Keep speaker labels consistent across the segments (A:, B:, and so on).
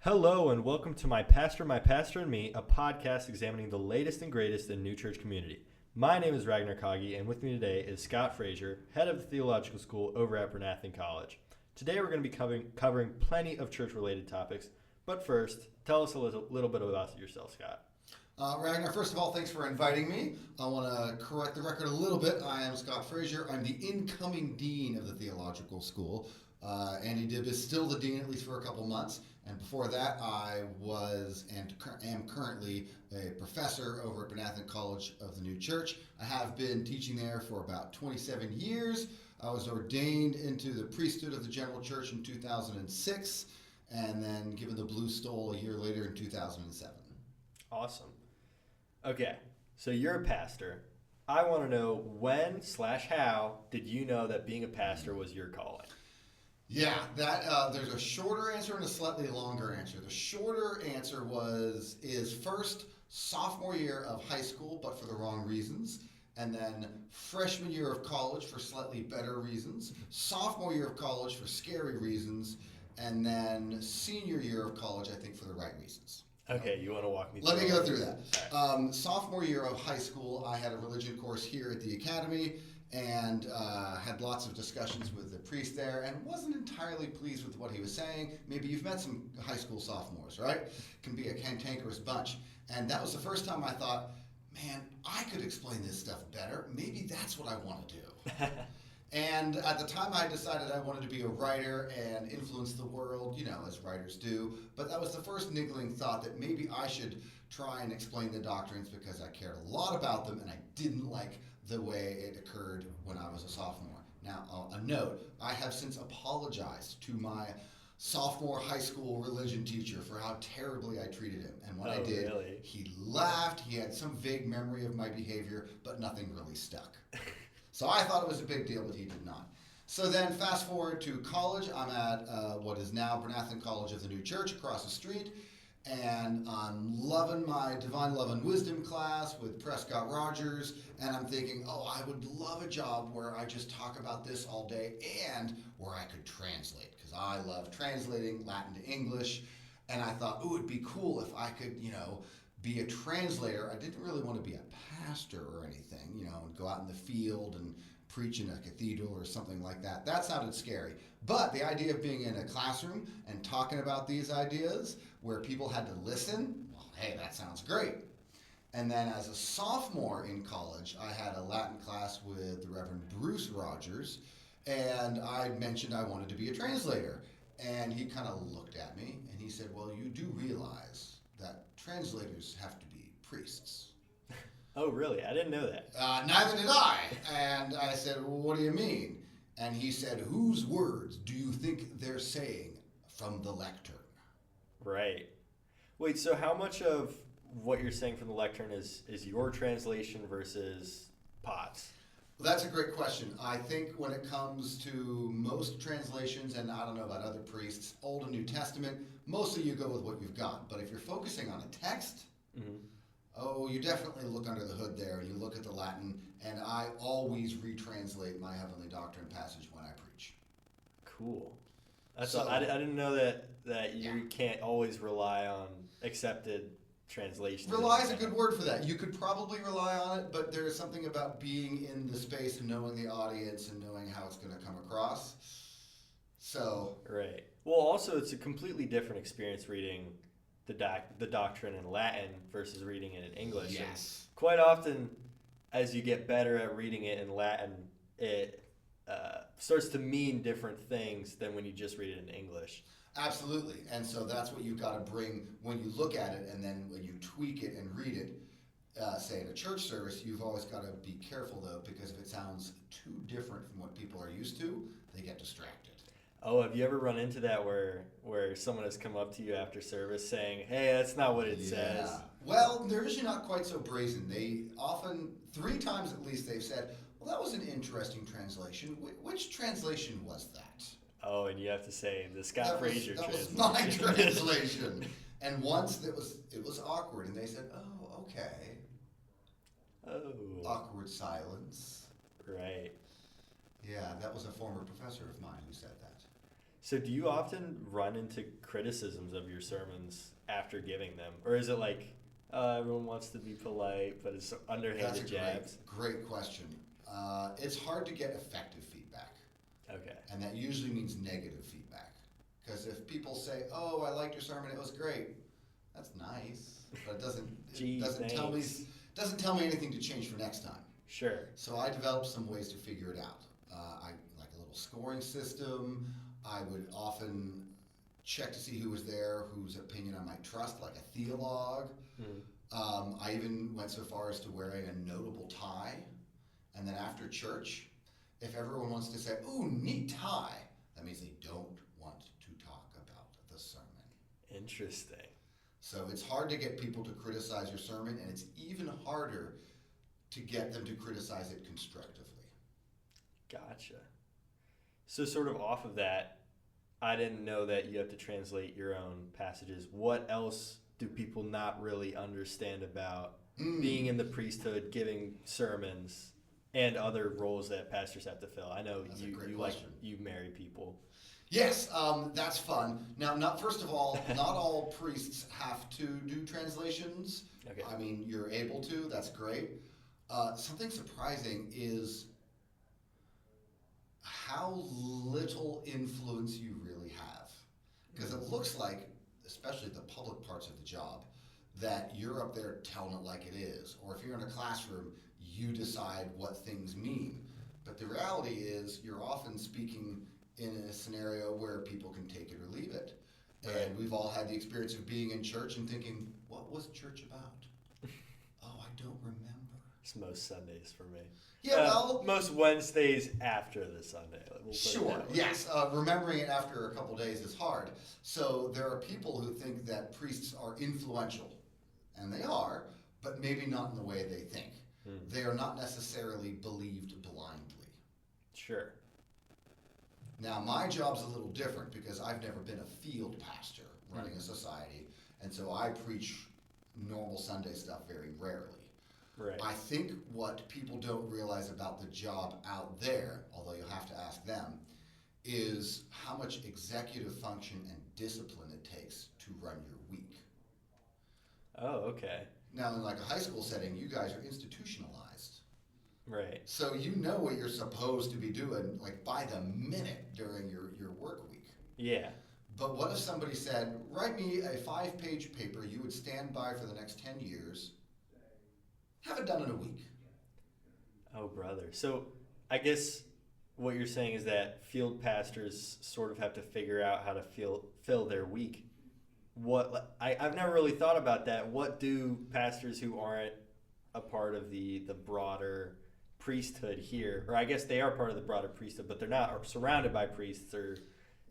A: Hello and welcome to My Pastor, and Me, a podcast examining the latest and greatest in New Church community. My name is Ragnar Kagi, and with me today is Scott Frazier, head of the theological school over at Bernathen College. Today we're going to be covering plenty of church-related topics, but first, tell us a little bit about yourself, Scott.
B: Ragnar, first of all, thanks for inviting me. I want to correct the record a little bit. I am Scott Frazier. I'm the incoming dean of the theological school. Andy Dibb is still the dean, at least for a couple months. And before that, I was and am currently a professor over at Bernathen College of the New Church. I have been teaching there for about 27 years. I was ordained into the priesthood of the General Church in 2006, and then given the blue stole a year later in 2007.
A: Awesome. Okay, so you're a pastor. I want to know when/how did you know that being a pastor was your calling?
B: Yeah, there's a shorter answer and a slightly longer answer. The shorter answer is first sophomore year of high school, but for the wrong reasons, and then freshman year of college for slightly better reasons, sophomore year of college for scary reasons, and then senior year of college, I think, for the right reasons.
A: Okay, you want to walk me through
B: Let me go through that. Sophomore year of high school, I had a religion course here at the academy, and had lots of discussions with the priest there and wasn't entirely pleased with what he was saying. Maybe you've met some high school sophomores, right? Can be a cantankerous bunch. And that was the first time I thought, man, I could explain this stuff better. Maybe that's what I want to do. And at the time I decided I wanted to be a writer and influence the world, as writers do. But that was the first niggling thought that maybe I should try and explain the doctrines because I cared a lot about them and I didn't like the way it occurred when I was a sophomore. Now, a note, I have since apologized to my sophomore high school religion teacher for how terribly I treated him. And when I did,
A: really?
B: He laughed, he had some vague memory of my behavior, but nothing really stuck. So I thought it was a big deal, but he did not. So then fast forward to college, I'm at what is now Bernathen College of the New Church across the street. And I'm loving my Divine Love and Wisdom class with Prescott Rogers, and I'm thinking, I would love a job where I just talk about this all day and where I could translate, because I love translating Latin to English, and I thought, it'd be cool if I could, be a translator. I didn't really want to be a pastor or anything, and go out in the field and preach in a cathedral or something like that. That sounded scary. But the idea of being in a classroom and talking about these ideas where people had to listen, well, hey, that sounds great. And then as a sophomore in college, I had a Latin class with the Reverend Bruce Rogers, and I mentioned I wanted to be a translator. And he kind of looked at me and he said, well, you do realize that translators have to be priests.
A: Oh, really? I didn't know that.
B: Neither did I. And I said, well, what do you mean? And he said, whose words do you think they're saying from the lectern?
A: Right. Wait, so how much of what you're saying from the lectern is your translation versus Potts?
B: Well, that's a great question. I think when it comes to most translations, and I don't know about other priests, Old and New Testament, mostly you go with what you've got. But if you're focusing on a text, you definitely look under the hood there, and you look at the Latin, and I always retranslate my Heavenly Doctrine passage when I preach.
A: Cool. I didn't know that you can't always rely on accepted translations.
B: Rely is a good word for that. You could probably rely on it, but there's something about being in the space and knowing the audience and knowing how it's going to come across. So.
A: Right. Well, also, it's a completely different experience reading the doctrine in Latin versus reading it in English.
B: Yes.
A: And quite often, as you get better at reading it in Latin, it starts to mean different things than when you just read it in English.
B: Absolutely. And so that's what you've got to bring when you look at it, and then when you tweak it and read it, say in a church service, you've always got to be careful, though, because if it sounds too different from what people are used to, they get distracted.
A: Oh, have you ever run into that where someone has come up to you after service saying, hey, that's not what it says?
B: Well, they're usually not quite so brazen. They often, 3 times at least, they've said, well, that was an interesting translation. Which translation was that?
A: Oh, and you have to say the Scott Frazier translation.
B: That was my translation. And once it was awkward, and they said, oh, okay.
A: Oh.
B: Awkward silence.
A: Right.
B: Yeah, that was a former professor of mine who said that.
A: So do you often run into criticisms of your sermons after giving them? Or is it like, everyone wants to be polite, but it's underhanded
B: That's a
A: jabs?
B: great question. It's hard to get effective feedback,
A: Okay.
B: and that usually means negative feedback. Because if people say, "Oh, I liked your sermon; it was great," that's nice, but it doesn't
A: Gee, thanks.
B: doesn't tell me anything to change for next time.
A: Sure.
B: So I developed some ways to figure it out. I like a little scoring system. I would often check to see who was there, whose opinion I might trust, like a theologue. I even went so far as to wearing a notable tie. And then after church, if everyone wants to say, "Ooh, neat tie," that means they don't want to talk about the sermon.
A: Interesting.
B: So it's hard to get people to criticize your sermon, and it's even harder to get them to criticize it constructively.
A: Gotcha. So sort of off of that, I didn't know that you have to translate your own passages. What else do people not really understand about being in the priesthood, giving sermons, and other roles that pastors have to fill? I know
B: That's a
A: you
B: great
A: like
B: question.
A: you marry people.
B: Yes, that's fun. Now, not first of all, not all priests have to do translations.
A: Okay.
B: I mean, you're able to. That's great. Something surprising is how little influence you really have, because it looks like, especially the public parts of the job, that you're up there telling it like it is, or if you're in a classroom, you decide what things mean. But the reality is, you're often speaking in a scenario where people can take it or leave it.
A: Right.
B: And we've all had the experience of being in church and thinking, what was church about? Oh, I don't remember.
A: It's most Sundays for me.
B: Yeah, well,
A: most Wednesdays after the Sunday. We'll put it
B: sure,
A: that way.
B: yes. Remembering it after a couple days is hard. So there are people who think that priests are influential, and they are, but maybe not in the way they think. They are not necessarily believed blindly.
A: Sure.
B: Now, my job's a little different because I've never been a field pastor running a society, and so I preach normal Sunday stuff very rarely.
A: Right.
B: I think what people don't realize about the job out there, although you'll have to ask them, is how much executive function and discipline it takes to run your week.
A: Oh, okay.
B: Now, in like a high school setting, you guys are institutionalized.
A: Right.
B: So you know what you're supposed to be doing, like by the minute during your work week.
A: Yeah.
B: But what if somebody said, write me a 5-page paper you would stand by for the next 10 years, have it done in a week?
A: Oh, brother. So I guess what you're saying is that field pastors sort of have to figure out how to fill their week. I've never really thought about that. What do pastors who aren't a part of the broader priesthood here, or I guess they are part of the broader priesthood, but they're not surrounded by priests or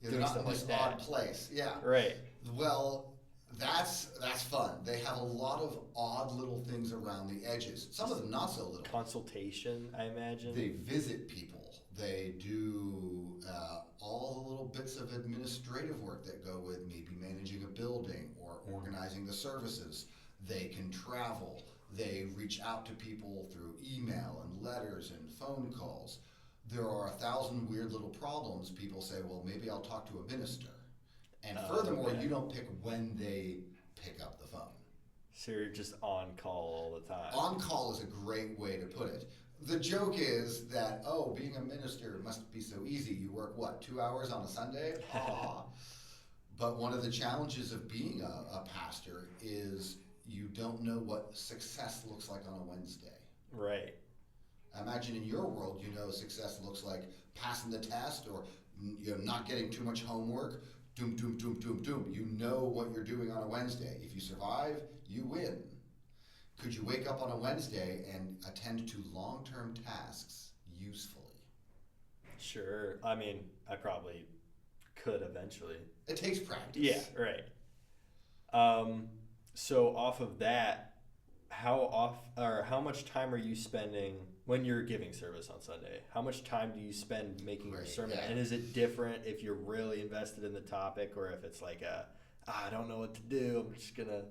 B: They're not in this odd place. Yeah.
A: Right.
B: Well, that's fun. They have a lot of odd little things around the edges. Some of them not so little.
A: Consultation, I imagine.
B: They visit people. They do all the little bits of administrative work that go with maybe managing a building or organizing the services. They can travel. They reach out to people through email and letters and phone calls. There are 1,000 weird little problems. People say, well, maybe I'll talk to a minister. And furthermore,
A: okay.
B: You don't pick when they pick up the phone.
A: So you're just on call all the time.
B: On call is a great way to put it. The joke is that, oh, being a minister must be so easy. You work, 2 hours on a Sunday? But one of the challenges of being a pastor is you don't know what success looks like on a Wednesday.
A: Right.
B: Imagine in your world, success looks like passing the test or not getting too much homework. Doom, doom, doom, doom, doom. You know what you're doing on a Wednesday. If you survive, you win. Could you wake up on a Wednesday and attend to long-term tasks usefully?
A: Sure. I mean, I probably could eventually.
B: It takes practice.
A: Yeah, right. So off of that, how much time are you spending when you're giving service on Sunday? How much time do you spend making your sermon?
B: Yeah.
A: And is it different if you're really invested in the topic or if it's like I don't know what to do, I'm just gonna...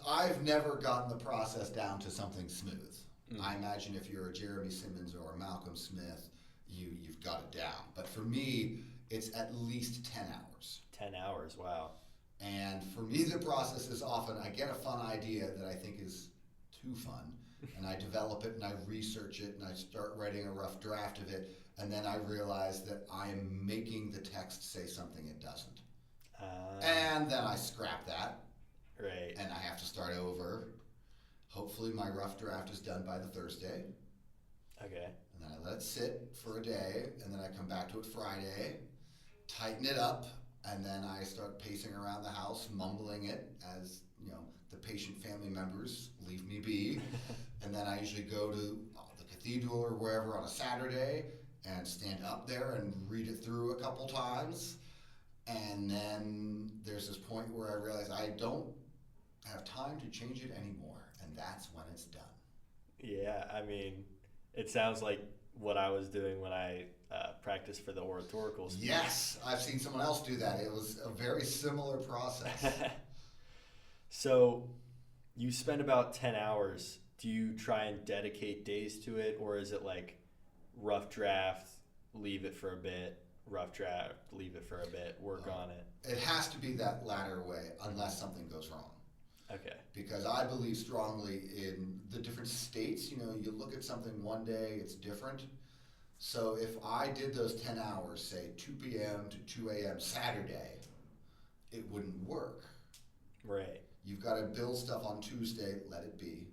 B: I've never gotten the process down to something smooth. I imagine if you're a Jeremy Simmons or a Malcolm Smith, you've got it down. But for me, it's at least 10 hours.
A: 10 hours, wow.
B: And for me, the process is often I get a fun idea that I think is too fun, and I develop it and I research it and I start writing a rough draft of it, and then I realize that I am making the text say something it doesn't. And then I scrap that.
A: Right.
B: And I have to start over. Hopefully my rough draft is done by the Thursday.
A: Okay.
B: And then I let it sit for a day, and then I come back to it Friday, tighten it up, and then I start pacing around the house, mumbling it as, the patient family members leave me be. And then I usually go to the cathedral or wherever on a Saturday and stand up there and read it through a couple times. And then there's this point where I realize I don't have time to change it anymore, and that's when it's done.
A: Yeah, I mean, it sounds like what I was doing when I practiced for the oratorical speech.
B: Yes, I've seen someone else do that. It was a very similar process.
A: So you spend about 10 hours. Do you try and dedicate days to it, or is it like rough draft, leave it for a bit, rough draft, leave it for a bit, work on it?
B: It has to be that latter way unless something goes wrong.
A: Okay.
B: Because I believe strongly in the different states. You look at something one day, it's different. So if I did those 10 hours, say 2 p.m. to 2 a.m. Saturday, it wouldn't work.
A: Right.
B: You've got to build stuff on Tuesday, let it be.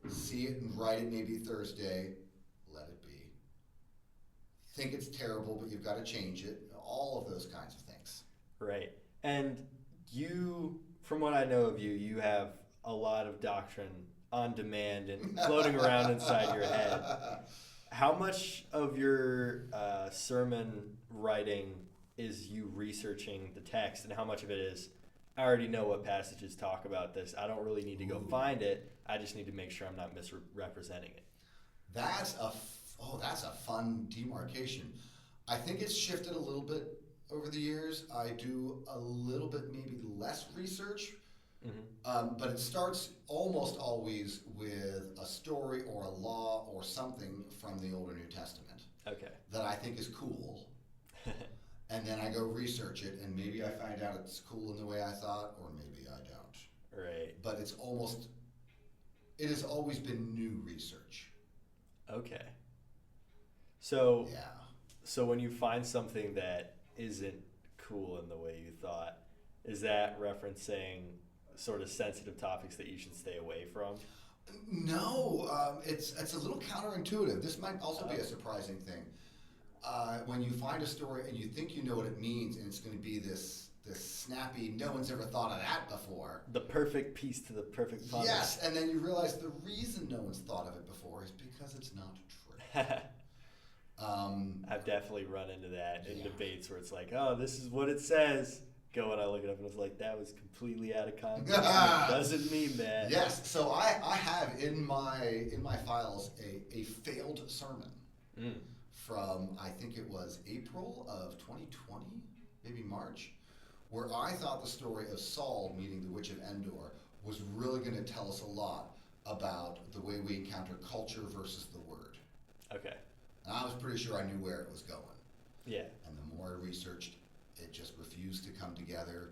B: See it and write it maybe Thursday, let it be. Think it's terrible, but you've got to change it. All of those kinds of things.
A: Right. And you, from what I know of you, you have a lot of doctrine on demand and floating around inside your head. How much of your sermon writing is you researching the text, and how much of it is, I already know what passages talk about this, I don't really need to go find it, I just need to make sure I'm not misrepresenting it?
B: That's a fun demarcation. I think it's shifted a little bit over the years. I do a little bit maybe less research, but it starts almost always with a story or a law or something from the Old or New Testament that I think is cool. And then I go research it, and maybe I find out it's cool in the way I thought, or maybe I don't.
A: Right.
B: But it has always been new research.
A: Okay. So,
B: yeah.
A: So when you find something that isn't cool in the way you thought, is that referencing sort of sensitive topics that you should stay away from?
B: No, it's a little counterintuitive. This might also be a surprising thing. When you find a story and you think you know what it means, and it's going to be this snappy, no one's ever thought of that before.
A: The perfect piece to the perfect puzzle.
B: Yes, and then you realize the reason no one's thought of it before is because it's not true.
A: I've definitely run into that in debates where it's like, oh, this is what it says. Go and I look it up and it's like, that was completely out of context. It doesn't mean that.
B: Yes, so I have in my files a failed sermon from, I think it was April of 2020, maybe March, where I thought the story of Saul meeting the witch of Endor was really going to tell us a lot about the way we encounter culture versus the word.
A: Okay.
B: And I was pretty sure I knew where it was going.
A: Yeah.
B: And the more I researched, it just refused to come together,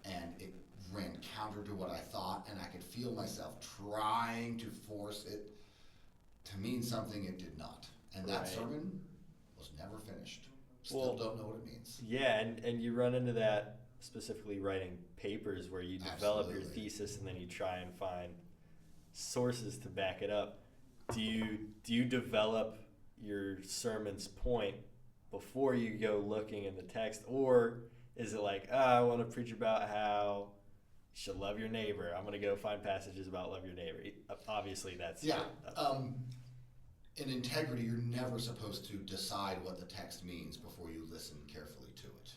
B: and it ran counter to what I thought, and I could feel myself trying to force it to mean something it did not. And that sermon was never finished. Still don't know what it means.
A: Yeah, and you run into that specifically writing papers where you develop your thesis and then you try and find sources to back it up. Do you develop your sermon's point before you go looking in the text, or is it like, I want to preach about how you should love your neighbor, I'm going to go find passages about love your neighbor? Obviously that's
B: in integrity, you're never supposed to decide what the text means before you listen carefully to it.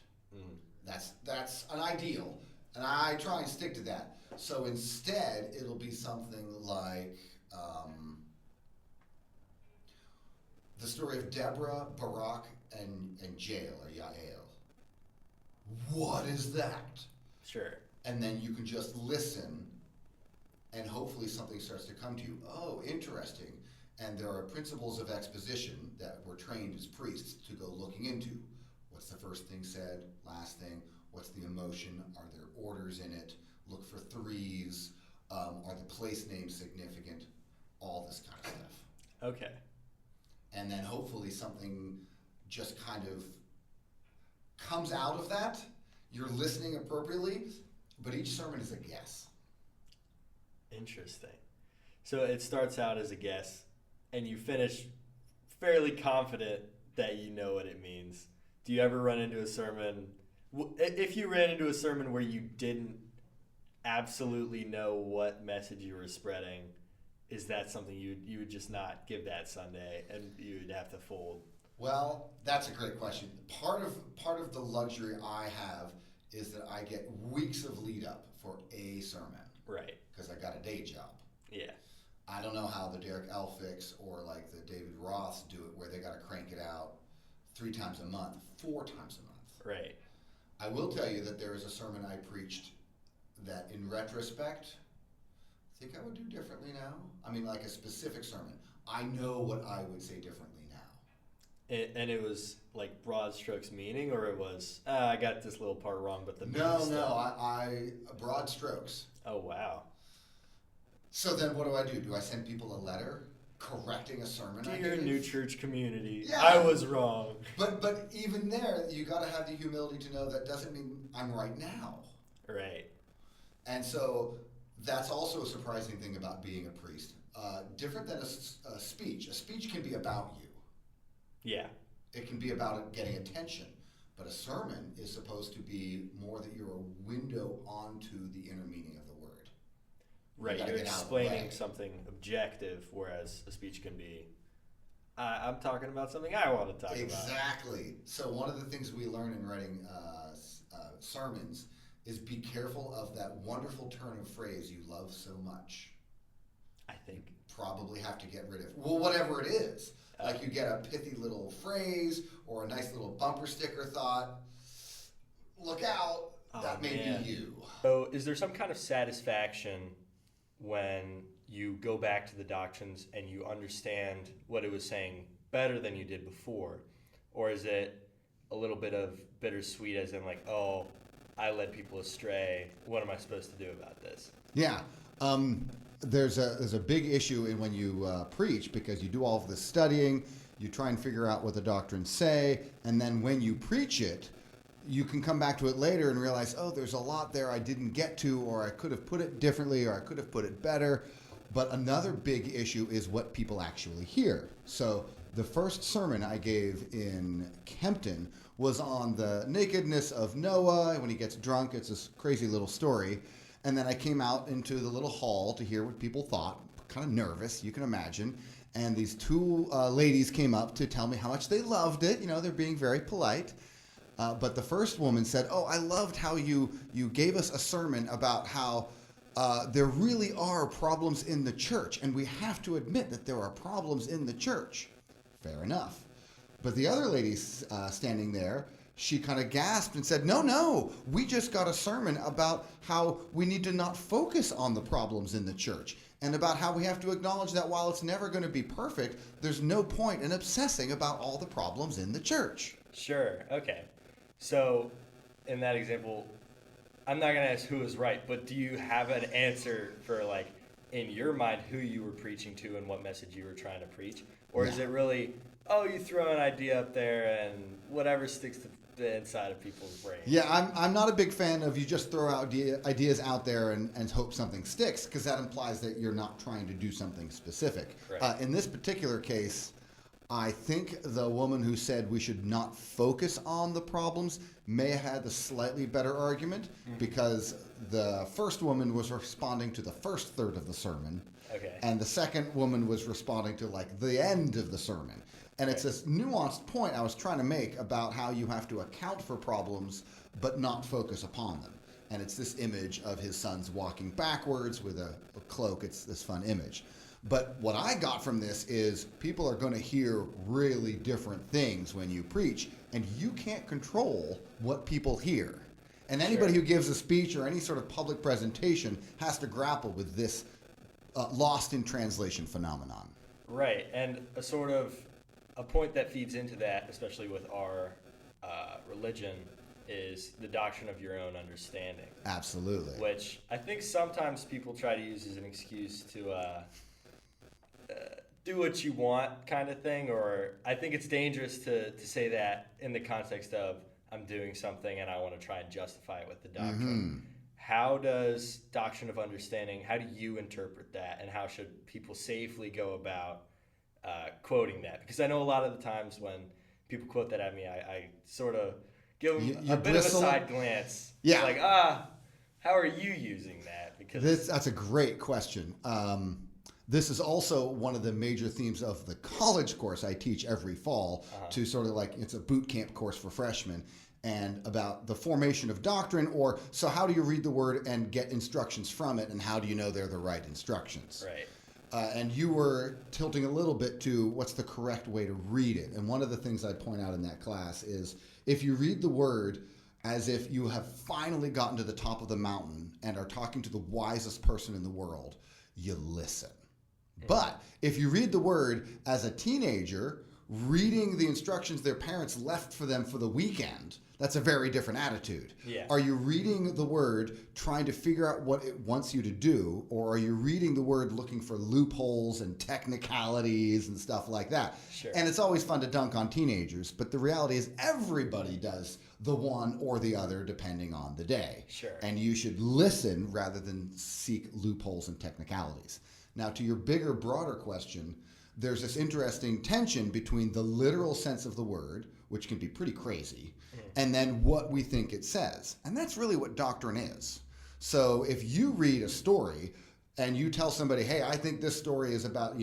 B: That's an ideal, and I try and stick to that. So instead, it'll be something like the story of Deborah, Barak, and Jael, or Yael. What is that?
A: Sure.
B: And then you can just listen, and hopefully something starts to come to you. Oh, interesting. And there are principles of exposition that we're trained as priests to go looking into. What's the first thing said, last thing? What's the emotion? Are there orders in it? Look for threes. Are the place names significant? All this kind of stuff.
A: Okay.
B: And then hopefully something just kind of comes out of that. You're listening appropriately, but each sermon is a guess.
A: Interesting. So it starts out as a guess, and you finish fairly confident that you know what it means. Do you ever run into a sermon? If you ran into a sermon where you didn't absolutely know what message you were spreading, is that something you would just not give that Sunday and you would have to fold?
B: Well, that's a great question. Part of the luxury I have is that I get weeks of lead up for a sermon.
A: Right.
B: Because I got a day job.
A: Yeah.
B: I don't know how the Derek Elphicks or like the David Roths do it, where they got to crank it out 3 times a month, 4 times a month.
A: Right.
B: I will tell you that there is a sermon I preached that, in retrospect, I think I would do differently now. I mean, like a specific sermon. I know what I would say differently now.
A: And it was like broad strokes meaning, or it was, I got this little part wrong, but the
B: No,
A: stuff.
B: I broad strokes.
A: Oh, wow.
B: So then what do? Do I send people a letter correcting a sermon I
A: Dear
B: gave?
A: New Church community,
B: Yeah.
A: I was wrong.
B: But even there, you got to have the humility to know that doesn't mean I'm right now.
A: Right.
B: And so that's also a surprising thing about being a priest. Different than a speech. A speech can be about you.
A: Yeah.
B: It can be about getting attention. But a sermon is supposed to be more that you're a window onto the inner meaning of the word.
A: Right,
B: You
A: you're
B: gotta get out of the
A: explaining
B: way.
A: something objective, whereas a speech can be, I'm talking about something I want to talk about.
B: Exactly. So one of the things we learn in writing sermons is be careful of that wonderful turn of phrase you love so much.
A: I think.
B: Probably have to get rid of. Well, whatever it is. Like you get a pithy little phrase or a nice little bumper sticker thought. Look out, that may
A: man.
B: be you.
A: So is there some kind of satisfaction when you go back to the doctrines and you understand what it was saying better than you did before? Or is it a little bit of bittersweet, as in like, oh, I led people astray. What am I supposed to do about this?
B: Yeah. There's a big issue in when you preach, because you do all of this studying, you try and figure out what the doctrines say, and then when you preach it, you can come back to it later and realize, oh, there's a lot there I didn't get to, or I could have put it differently, or I could have put it better. But another big issue is what people actually hear. So the first sermon I gave in Kempton was on the nakedness of Noah. When he gets drunk, it's this crazy little story. And then I came out into the little hall to hear what people thought, kind of nervous, you can imagine. And these 2 ladies came up to tell me how much they loved it. You know, they're being very polite. But the first woman said, oh, I loved how you gave us a sermon about how there really are problems in the church, and we have to admit that there are problems in the church. Fair enough. But the other lady standing there, she kind of gasped and said, no, we just got a sermon about how we need to not focus on the problems in the church, and about how we have to acknowledge that while it's never going to be perfect, there's no point in obsessing about all the problems in the church.
A: Sure, okay. So, in that example, I'm not going to ask who is right, but do you have an answer for, like, in your mind, who you were preaching to and what message you were trying to preach? Or is it really, oh, you throw an idea up there and whatever sticks to the inside of people's brains?
B: Yeah, I'm not a big fan of you just throw out ideas out there and hope something sticks, because that implies that you're not trying to do something specific.
A: Right.
B: In this particular case, I think the woman who said we should not focus on the problems may have had the slightly better argument, because the first woman was responding to the first third of the sermon,
A: Okay.
B: and the second woman was responding to like the end of the sermon. And it's this nuanced point I was trying to make about how you have to account for problems but not focus upon them. And it's this image of his sons walking backwards with a cloak. It's this fun image. But what I got from this is people are going to hear really different things when you preach, and you can't control what people hear. And anybody who gives a speech or any sort of public presentation has to grapple with this lost in translation phenomenon.
A: Right, and a sort of a point that feeds into that, especially with our religion is the doctrine of your own understanding.
B: Absolutely.
A: Which I think sometimes people try to use as an excuse to do what you want kind of thing, or I think it's dangerous to say that in the context of I'm doing something and I want to try and justify it with the doctrine. How does doctrine of understanding, how do you interpret that, and how should people safely go about quoting that? Because I know a lot of the times when people quote that at me, I sort of give them a bit of a side glance.
B: Yeah.
A: Like, how are you using that? Because
B: That's a great question. This is also one of the major themes of the college course I teach every fall, to sort of like, it's a boot camp course for freshmen, and about the formation of doctrine, or so how do you read the word and get instructions from it, and how do you know they're the right instructions?
A: Right.
B: And you were tilting a little bit to what's the correct way to read it. And one of the things I point out in that class is if you read the word as if you have finally gotten to the top of the mountain and are talking to the wisest person in the world, you listen. But if you read the word as a teenager reading the instructions their parents left for them for the weekend, that's a very different attitude.
A: Yeah.
B: Are you reading the word trying to figure out what it wants you to do, or are you reading the word looking for loopholes and technicalities and stuff like that?
A: Sure.
B: And it's always fun to dunk on teenagers, but the reality is everybody does the one or the other depending on the day.
A: Sure.
B: And you should listen rather than seek loopholes and technicalities. Now, to your bigger, broader question, there's this interesting tension between the literal sense of the word, which can be pretty crazy, and then what we think it says. And that's really what doctrine is. So if you read a story and you tell somebody, hey, I think this story is about,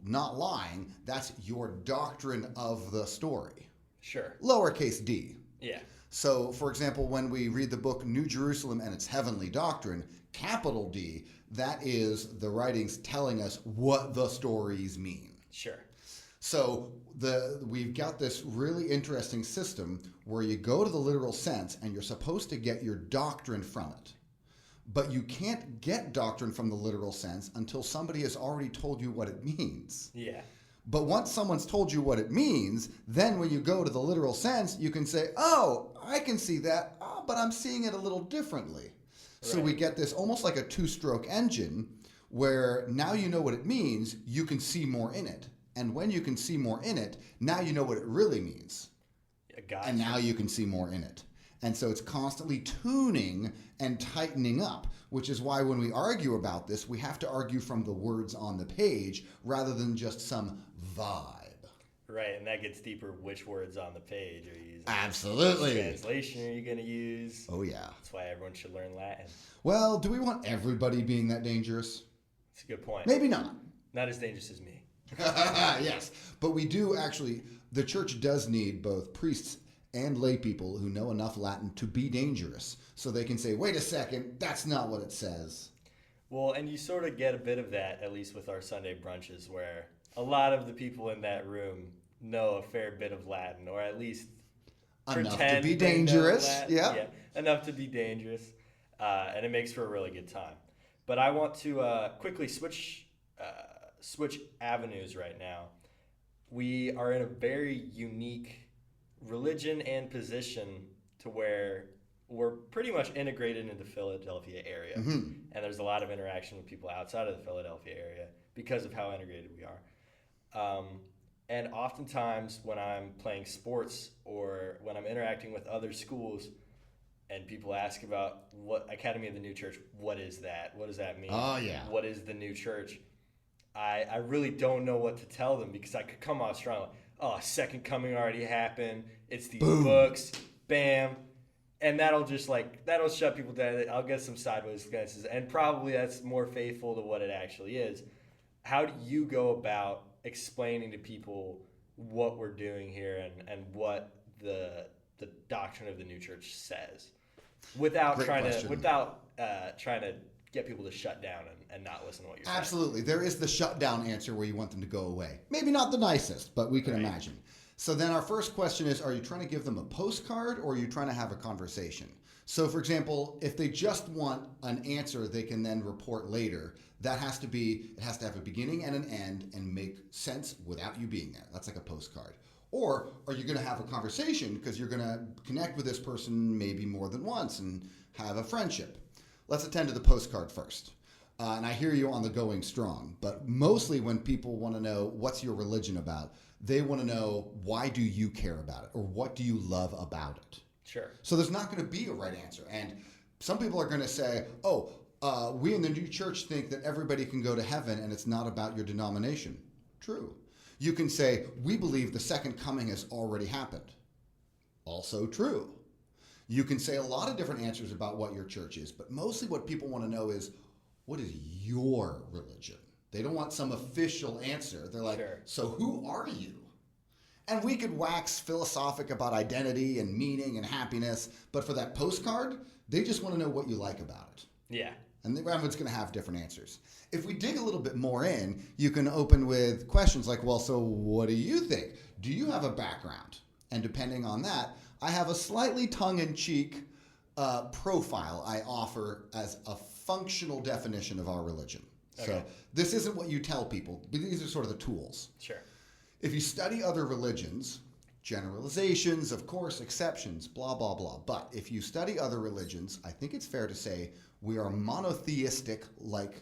B: not lying, that's your doctrine of the story.
A: Sure.
B: Lowercase d.
A: Yeah.
B: So, for example, when we read the book New Jerusalem and its Heavenly Doctrine, capital D, that is the writings telling us what the stories mean.
A: Sure.
B: So we've got this really interesting system where you go to the literal sense and you're supposed to get your doctrine from it. But you can't get doctrine from the literal sense until somebody has already told you what it means.
A: Yeah.
B: But once someone's told you what it means, then when you go to the literal sense, you can say, oh, I can see that, but I'm seeing it a little differently. So
A: Right.
B: we get this almost like a two-stroke engine where now you know what it means, you can see more in it. And when you can see more in it, now you know what it really means.
A: Gotcha.
B: And now you can see more in it. And so it's constantly tuning and tightening up, which is why when we argue about this, we have to argue from the words on the page rather than just some vibe.
A: Right, and that gets deeper. Which words on the page are you using?
B: Absolutely.
A: Which translation are you going to use?
B: Oh, yeah.
A: That's why everyone should learn Latin.
B: Well, do we want everybody being that dangerous?
A: That's a good point.
B: Maybe not.
A: Not as dangerous as me.
B: Yes, but we do actually, the church does need both priests and lay people who know enough Latin to be dangerous. So they can say, wait a second, that's not what it says.
A: Well, and you sort of get a bit of that, at least with our Sunday brunches, where a lot of the people in that room know a fair bit of Latin, or at least
B: Enough
A: pretend
B: to be
A: they know
B: dangerous.
A: Latin.
B: Yeah.
A: Enough to be dangerous. And it makes for a really good time. But I want to quickly switch avenues right now. We are in a very unique religion and position to where we're pretty much integrated into the Philadelphia area.
B: Mm-hmm.
A: And there's a lot of interaction with people outside of the Philadelphia area because of how integrated we are. And oftentimes when I'm playing sports or when I'm interacting with other schools and people ask about what Academy of the New Church, what is that? What does that mean?
B: Oh, yeah.
A: What is the new church? I really don't know what to tell them because I could come out strong. Like, oh, second coming already happened. It's these
B: Boom.
A: books. Bam. And that'll shut people down. I'll get some sideways glances. And probably that's more faithful to what it actually is. How do you go about explaining to people what we're doing here and what the doctrine of the new church says without trying to get people to shut down and not listen to what you're saying?
B: Absolutely. There is the shutdown answer where you want them to go away. Maybe not the nicest, but we can
A: Right.
B: imagine. So then our first question is, are you trying to give them a postcard or are you trying to have a conversation? So for example, if they just want an answer they can then report later, it has to have a beginning and an end and make sense without you being there. That's like a postcard. Or are you going to have a conversation because you're going to connect with this person maybe more than once and have a friendship? Let's attend to the postcard first. And I hear you on the going strong, but mostly when people want to know what's your religion about, they want to know why do you care about it or what do you love about it?
A: Sure.
B: So there's not going to be a right answer. And some people are going to say, we in the new church think that everybody can go to heaven and it's not about your denomination. True. You can say, we believe the second coming has already happened. Also true. You can say a lot of different answers about what your church is, but mostly what people want to know is, what is your religion? They don't want some official answer. They're like,
A: sure.
B: So who are you? And we could wax philosophic about identity and meaning and happiness, but for that postcard, they just want to know what you like about it.
A: Yeah.
B: And everyone's going to have different answers. If we dig a little bit more in, you can open with questions like, well, so what do you think? Do you have a background? And depending on that, I have a slightly tongue-in-cheek profile I offer as a functional definition of our religion. Okay. So this isn't what you tell people, but these are sort of the tools.
A: Sure.
B: If you study other religions, generalizations, of course, exceptions, blah, blah, blah. But if you study other religions, I think it's fair to say we are monotheistic like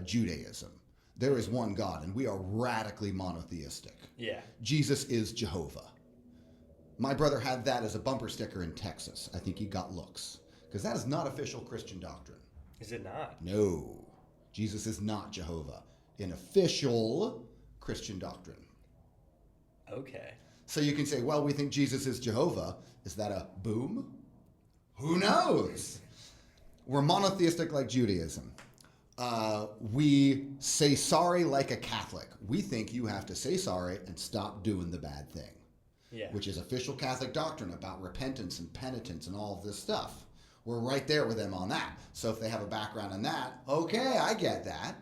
B: Judaism. There is one God, and we are radically monotheistic.
A: Yeah.
B: Jesus is Jehovah. My brother had that as a bumper sticker in Texas. I think he got looks. Because that is not official Christian doctrine.
A: Is it not?
B: No. Jesus is not Jehovah in official Christian doctrine.
A: Okay.
B: So you can say, well, we think Jesus is Jehovah. Is that a boom? Who knows? We're monotheistic like Judaism. We say sorry like a Catholic. We think you have to say sorry and stop doing the bad thing.
A: Yeah.
B: Which is official Catholic doctrine about repentance and penitence and all of this stuff. We're right there with them on that. So if they have a background in that, okay, I get that.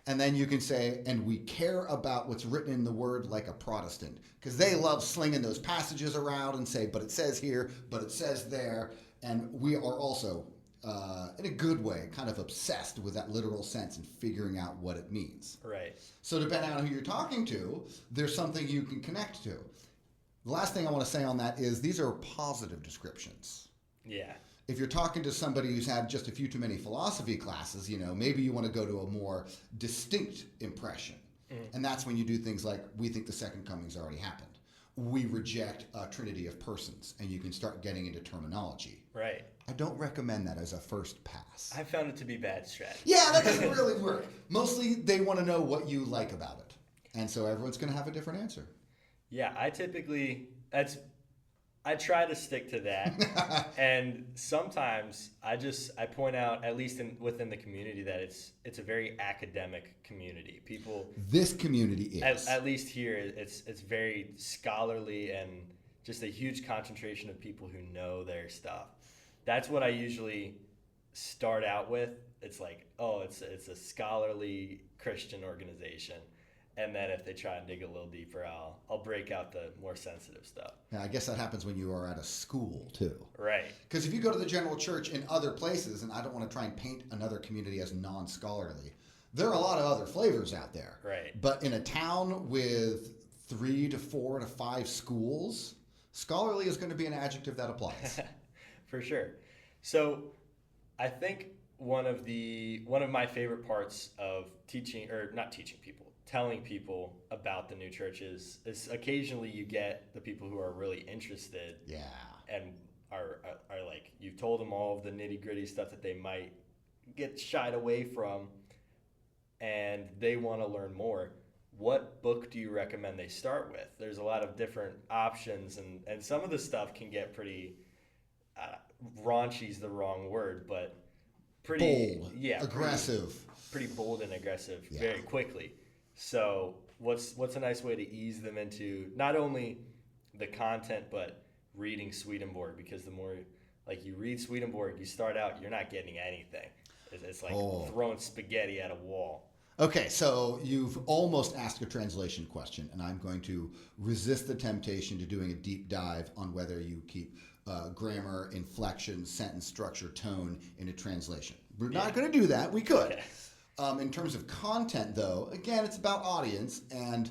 B: And then you can say, and we care about what's written in the Word like a Protestant. Because they love slinging those passages around and say, but it says here, but it says there. And we are also, in a good way, kind of obsessed with that literal sense and figuring out what it means.
A: Right.
B: So depending on who you're talking to, there's something you can connect to. The last thing I want to say on that is these are positive descriptions.
A: Yeah.
B: If you're talking to somebody who's had just a few too many philosophy classes, maybe you want to go to a more distinct impression. Mm. And that's when you do things like, we think the second coming's already happened. We reject a trinity of persons, and you can start getting into terminology.
A: Right.
B: I don't recommend that as a first pass.
A: I found it to be bad strategy.
B: Yeah, that doesn't really work. Mostly they want to know what you like about it. And so everyone's going to have a different answer.
A: Yeah, I try to stick to that. And sometimes I point out, at least within the community, that it's a very academic community.
B: This community is.
A: At least here, it's very scholarly and just a huge concentration of people who know their stuff. That's what I usually start out with. It's like, it's a scholarly Christian organization. And then if they try and dig a little deeper, I'll break out the more sensitive stuff.
B: Yeah, I guess that happens when you are at a school too.
A: Right.
B: Because if you go to the general church in other places, and I don't want to try and paint another community as non-scholarly, there are a lot of other flavors out there.
A: Right.
B: But in a town with 3 to 4 to 5 schools, scholarly is going to be an adjective that applies.
A: For sure. So I think one of my favorite parts of telling people about the new churches is occasionally you get the people who are really interested.
B: Yeah.
A: And are like, you've told them all of the nitty gritty stuff that they might get shied away from, and they want to learn more. What book do you recommend they start with? There's a lot of different options, and some of the stuff can get pretty raunchy's the wrong word, but pretty
B: bold, aggressive,
A: pretty bold and aggressive very quickly. So what's a nice way to ease them into not only the content but reading Swedenborg? Because the more like you read Swedenborg, you start out, you're not getting anything. It's like throwing spaghetti at a wall.
B: Okay, so you've almost asked a translation question, and I'm going to resist the temptation to doing a deep dive on whether you keep grammar, inflection, sentence structure, tone in a translation. We're not going to do that. We could.
A: Okay.
B: In terms of content, though, again, it's about audience, and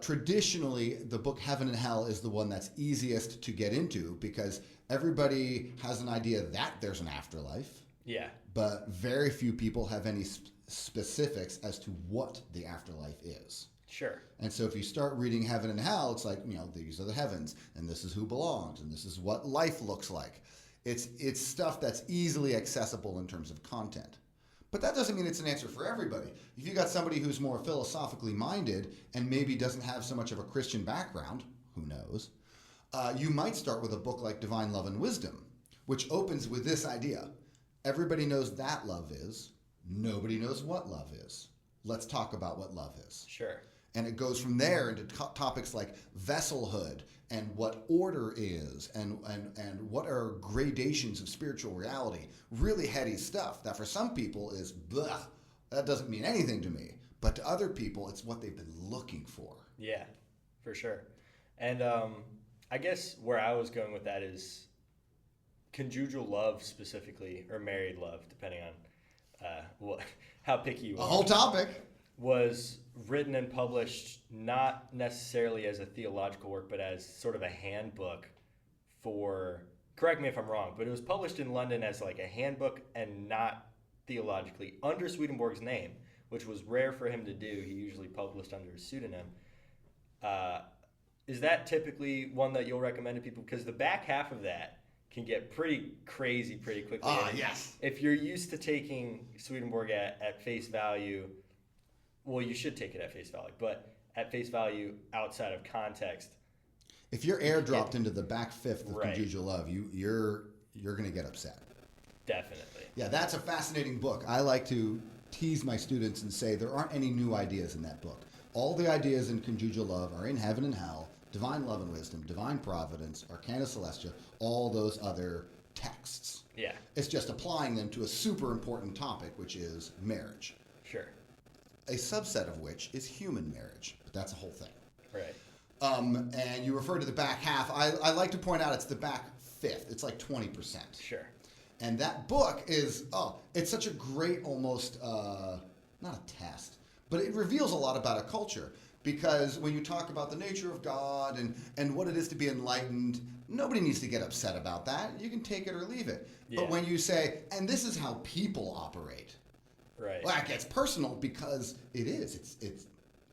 B: Traditionally, the book Heaven and Hell is the one that's easiest to get into because everybody has an idea that there's an afterlife.
A: Yeah.
B: But very few people have any specifics as to what the afterlife is.
A: Sure.
B: And so if you start reading Heaven and Hell, it's like, these are the heavens, and this is who belongs, and this is what life looks like. It's stuff that's easily accessible in terms of content. But that doesn't mean it's an answer for everybody. If you got somebody who's more philosophically minded and maybe doesn't have so much of a Christian background, who knows, you might start with a book like Divine Love and Wisdom, which opens with this idea. Everybody knows that love is. Nobody knows what love is. Let's talk about what love is.
A: Sure.
B: And it goes from there into topics like vesselhood and what order is and what are gradations of spiritual reality. Really heady stuff that for some people is, blah, that doesn't mean anything to me. But to other people, it's what they've been looking for.
A: Yeah, for sure. And I guess where I was going with that is conjugal love specifically, or married love, depending on how picky you are.
B: A whole topic.
A: Was written and published not necessarily as a theological work, but as sort of a handbook for, correct me if I'm wrong, but it was published in London as like a handbook and not theologically under Swedenborg's name, which was rare for him to do. He usually published under a pseudonym. Is that typically one that you'll recommend to people? Because the back half of that can get pretty crazy pretty quickly.
B: Yes.
A: If you're used to taking Swedenborg at face value, well, you should take it at face value, but at face value outside of context.
B: If you're airdropped into the back fifth of
A: Right.
B: Conjugal Love, you're going to get upset.
A: Definitely.
B: Yeah, that's a fascinating book. I like to tease my students and say there aren't any new ideas in that book. All the ideas in Conjugal Love are in Heaven and Hell, Divine Love and Wisdom, Divine Providence, Arcana Celestia, all those other texts.
A: Yeah,
B: It's just applying them to a super important topic, which is marriage.
A: sure.
B: A subset of which is human marriage, but that's a whole thing.
A: Right.
B: And you refer to the back half. I like to point out it's the back fifth. It's like 20%.
A: Sure.
B: And that book is, it's such a great almost, not a test, but it reveals a lot about a culture. Because when you talk about the nature of God and what it is to be enlightened, nobody needs to get upset about that. You can take it or leave it.
A: Yeah.
B: But when you say, and this is how people operate,
A: Right.
B: well, that gets personal because it is.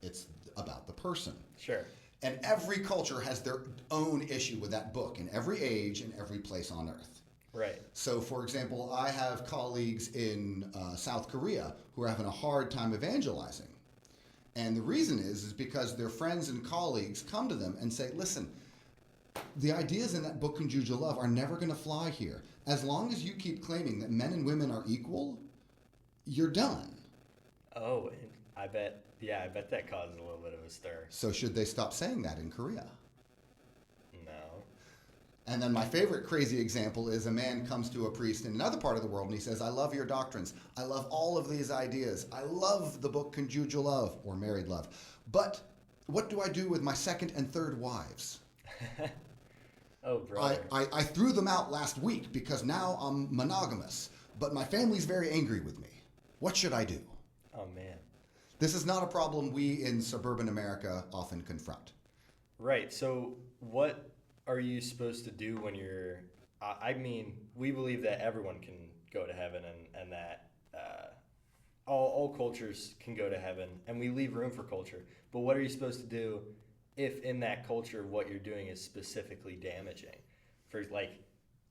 B: It's about the person.
A: Sure.
B: And every culture has their own issue with that book in every age and every place on earth.
A: Right.
B: So, for example, I have colleagues in South Korea who are having a hard time evangelizing. And the reason is because their friends and colleagues come to them and say, listen, the ideas in that book, Conjugal Love, are never going to fly here. As long as you keep claiming that men and women are equal, you're done.
A: Oh, and I bet that caused a little bit of a stir.
B: So should they stop saying that in Korea?
A: No.
B: And then my favorite crazy example is a man comes to a priest in another part of the world and he says, I love your doctrines. I love all of these ideas. I love the book Conjugal Love or Married Love. But what do I do with my second and third wives?
A: Oh, brother.
B: I threw them out last week because now I'm monogamous. But my family's very angry with me. What should I do?
A: Oh, man.
B: This is not a problem we in suburban America often confront.
A: Right. So what are you supposed to do when you're... I mean, we believe that everyone can go to heaven and that all cultures can go to heaven, and we leave room for culture. But what are you supposed to do if in that culture what you're doing is specifically damaging? For, like,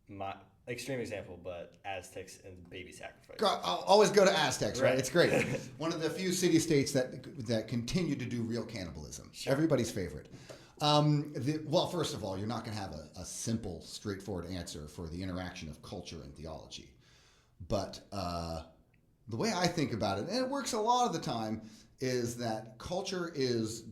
A: my extreme example, but Aztecs and baby sacrifice.
B: I'll always go to Aztecs, right?
A: Right.
B: It's great. One of the few city-states that continue to do real cannibalism.
A: Sure.
B: Everybody's favorite. Well, first of all, you're not going to have a simple, straightforward answer for the interaction of culture and theology. But the way I think about it, and it works a lot of the time, is that culture is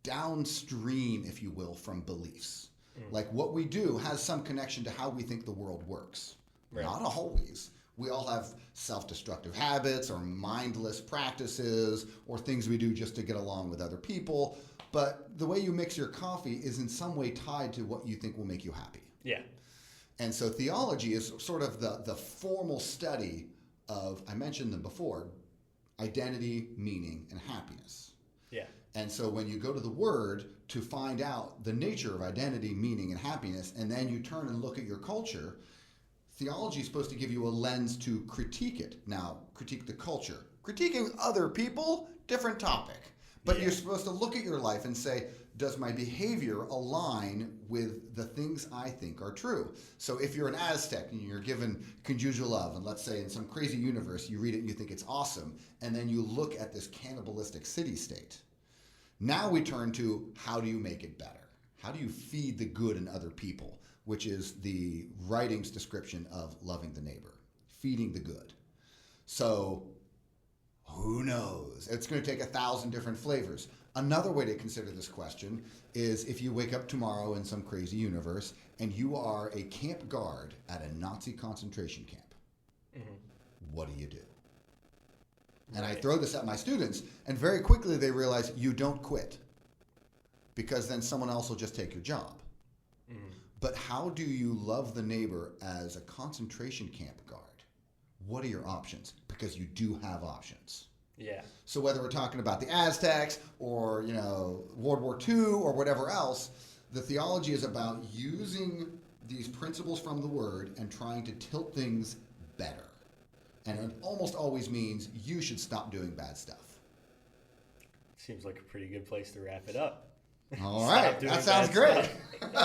B: downstream, if you will, from beliefs. Like what we do has some connection to how we think the world works.
A: Right.
B: Not always. We all have self-destructive habits or mindless practices or things we do just to get along with other people. But the way you mix your coffee is in some way tied to what you think will make you happy.
A: Yeah.
B: And so theology is sort of the formal study of, I mentioned them before, identity, meaning, and happiness.
A: Yeah.
B: And so when you go to the Word to find out the nature of identity, meaning, and happiness, and then you turn and look at your culture, theology is supposed to give you a lens to critique it. Now, critique the culture. Critiquing other people, different topic. But you're supposed to look at your life and say, does my behavior align with the things I think are true? So if you're an Aztec and you're given conjugal love, and let's say in some crazy universe you read it and you think it's awesome, and then you look at this cannibalistic city-state. Now we turn to, how do you make it better? How do you feed the good in other people, which is the writing's description of loving the neighbor, feeding the good. So who knows? It's going to take 1,000 different flavors. Another way to consider this question is if you wake up tomorrow in some crazy universe and you are a camp guard at a Nazi concentration camp. Mm-hmm. What do you do? And I throw this at my students, and very quickly they realize you don't quit, because then someone else will just take your job. Mm-hmm. But how do you love the neighbor as a concentration camp guard? What are your options? Because you do have options.
A: Yeah.
B: So whether we're talking about the Aztecs or, World War II or whatever else, the theology is about using these principles from the Word and trying to tilt things better. And it almost always means you should stop doing bad stuff.
A: Seems like a pretty good place to wrap it up.
B: All right. That sounds great.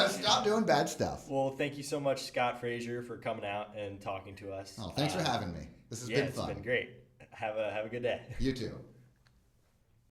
B: Stop doing bad stuff.
A: Well, thank you so much, Scott Frazier, for coming out and talking to us.
B: Oh, thanks for having me. This has been fun.
A: It's been great. Have a good day.
B: You too.